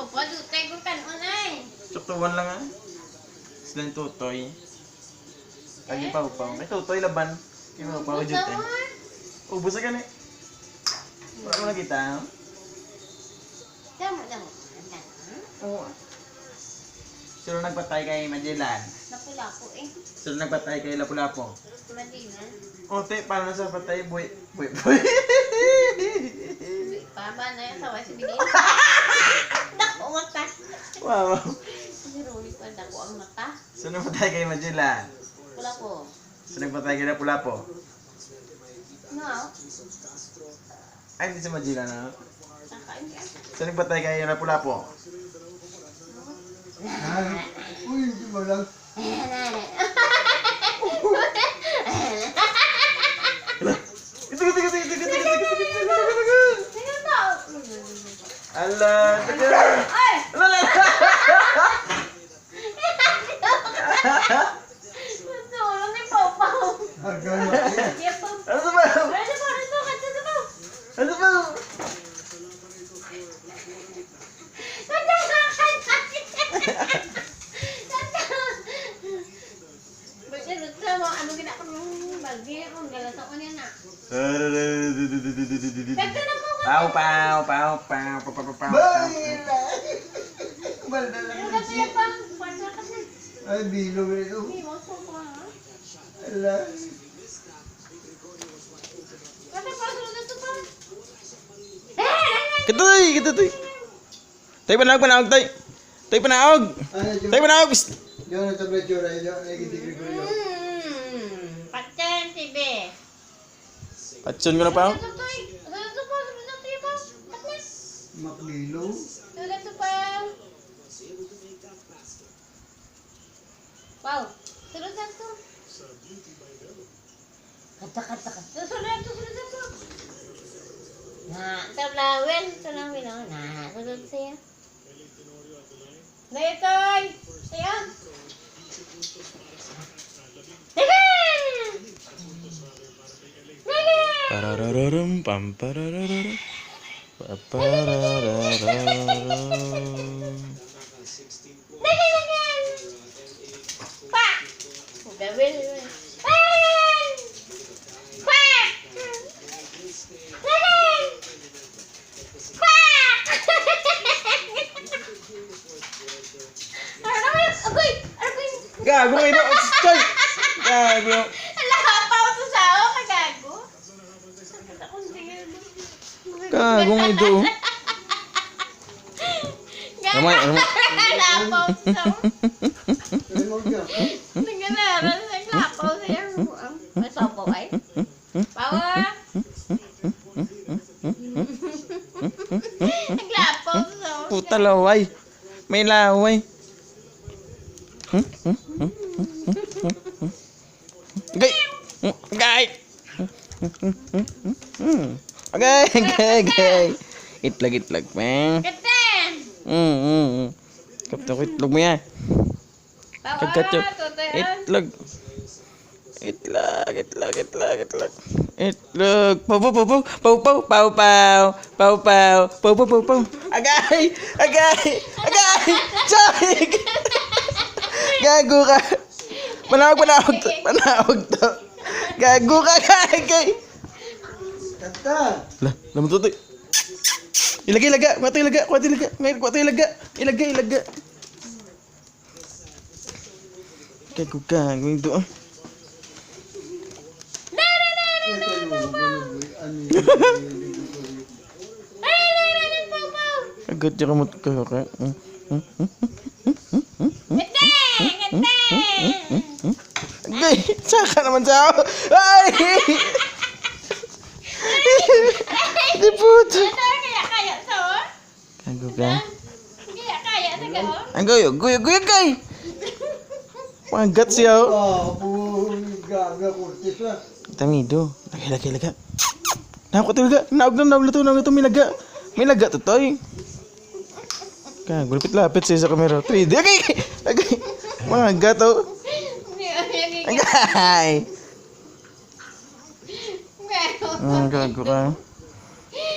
Opo, dutay ko kanon ay. Tuktuan lang ah. Sila yung tutoy. Lagi pa upaw. May tutoy laban. Kaya mo upaw dyan eh. Ubus na gani. Wala mo na kita. Damo. Oo. Sino nagpatay kay Magellan? Lapu-lapu eh. Sino nagpatay kay Lapu-Lapu? Madina. Ote, paano na sa patay? Boy. Paba na yan, saway si Bilin. Dako ang mata. Wow. Si Rolly pa, dako ang mata. Sino nagpatay kay Magellan? Wala ko. Sino nagpatay kay Lapu-Lapu? No? Ay, hindi si Magellan na. Nakain ka. Sino nagpatay kay Lapu-Lapu? Uy, hindi mo lang. Ito. Tingnan mo. Ala, taga. Ay! Ala. Natulong ni Popaw. Hanggang mati. Iya po. Ano sa ba? Ano ba? Ano ginagawa ng balde? Ang galasa ko niya na. Pau. Balda lang Ano ng kasi siya. yung pang kwarta kasi? Ay, bilog ito. Hindi mo so ko ha? Ala. Kasi pa sunod na ito pa. Kitoy. Tay panawag tay. Tay panawag. Ano Tay yung... panawag. Yung natabletsura yun. Nagitigil ko yun. Patyan, tibe. Patsun ko na pa. Sunod to eh. Sunod to pa. Patyan. Maklilo. Sunod to pa. Wow. Sunod na to. Kata. Sunod na to. Tablawin. Sunod na. Sunod siya. Ngayon, siya. Parararam pam parararam. Parararam. Gago ito. Choy. Gago. Gagong ito. Ramay. Lapaw sa Ay, mo siya. Naganaran sa lapaw siya. May sopo ay. Pawa. Naglapaw sa Puta laway. May laway. Gay. Gay. Itlag, man. Katan! Kapta ko itlog mo yan. Pawa. Kagkatyo. Tutoy. Itlog. Itlog. Pau. Agay. Choy. Gago ka. Panawag to. Gago ka. Gay. Kanta. Lah, naman to. Ilaga. Kuha tayo ilaga. Ilaga. Gago ka. Gawin to. Agad siya kamot ka. Agay, saka naman sa ako. Ay! Di puto. Kaya to. Gago ka. Kaya sa gao. Ang guyo kay. Magat siya. Gaga, kurtis na. Tamido. Laga. Naku talaga. Naog na may laga to toy. Gago, lapit siya sa kamera. Tridi. Agay. Magat to. Agay. Gago ka.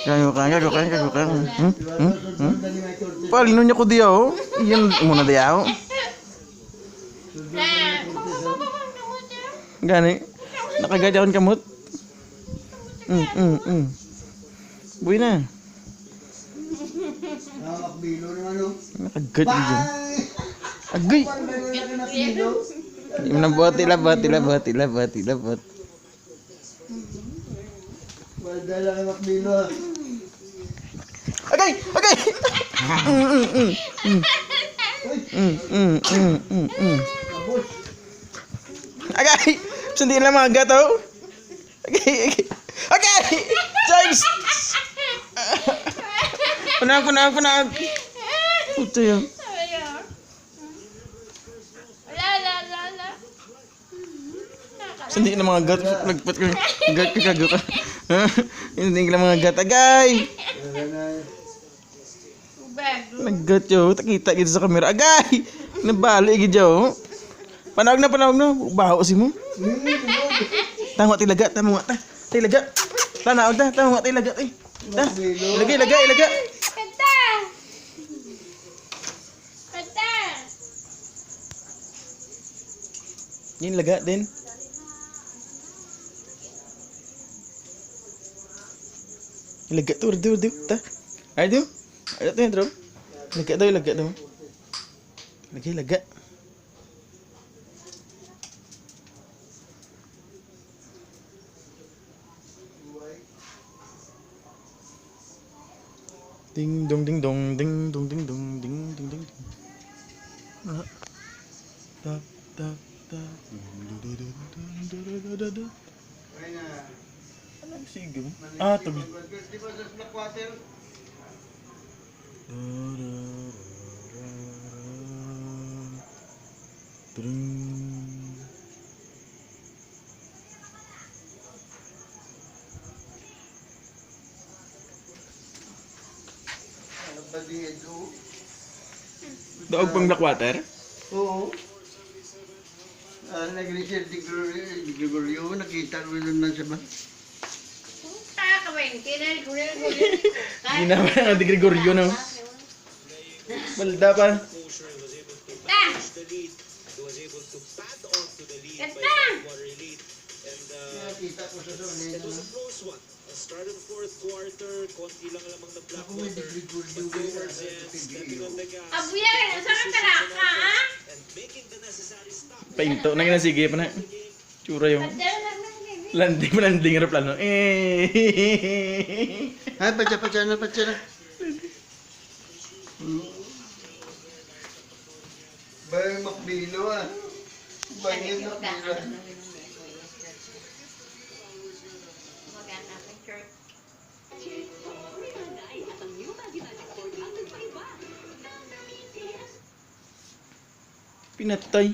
Kaya. Iwala sundan ni Mike Curtis. Palino niya ko diya oh. Yan muna diya oh. Na. Gani. Nakagadyawan kamot. Buhay na. Makbilo naman oh. Nakagad yun. Bye! Agay. Paano ba yung nakbilo? Yung nabot, ilabot. Dala kay makbilo ah. Agay! Kabos. Agay! Sandi lang mga gato. Agay! James! Punag. Puto yun. La. Sandi lang mga gato. Nagpat ka. Kago ka. Hindi lang mga gato. Agay! Wala na. Bag. Naggat yo. Takita gitu sa kamera. Agay! Nabali gitu yo. Panawag na. Baho si mo. Tama tilaga. Tilaga. Tanawag ta. Tama tilaga. Ilaga. Kata. Yan laga din. Ilaga tu, ta. Ay tu. Ada tu yang terus. Ilaga tu. Laga. Ding dong. Tak. Ay na. Ano sige mo? Ah, tabi. Di ba sa Blackwater? Ano ba di ito? Daog pang Blackwater? Oo. Nag-research di Gregorio, nakita mo nun na siya ba? Puta ka ba yun? Gulir. Ginawa na di Gregorio na. Balda pa. Ta. Kata. Nakita ko sa Sony na. Start of fourth quarter, konti lang lamang ng Ako may di Gregorio. Abuyan, saan ka talaka, ha? and making the necessary stop. Painto na nga sige pa na. Tsura yung landing aeroplano. Ay, patsa na. Bay makbilo ah. Bay makbilo. Pinatay.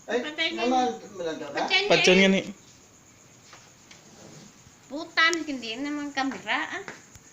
Ay, mama, malaga ka? Patson nga ni. Putan, hindi naman kamera, ah.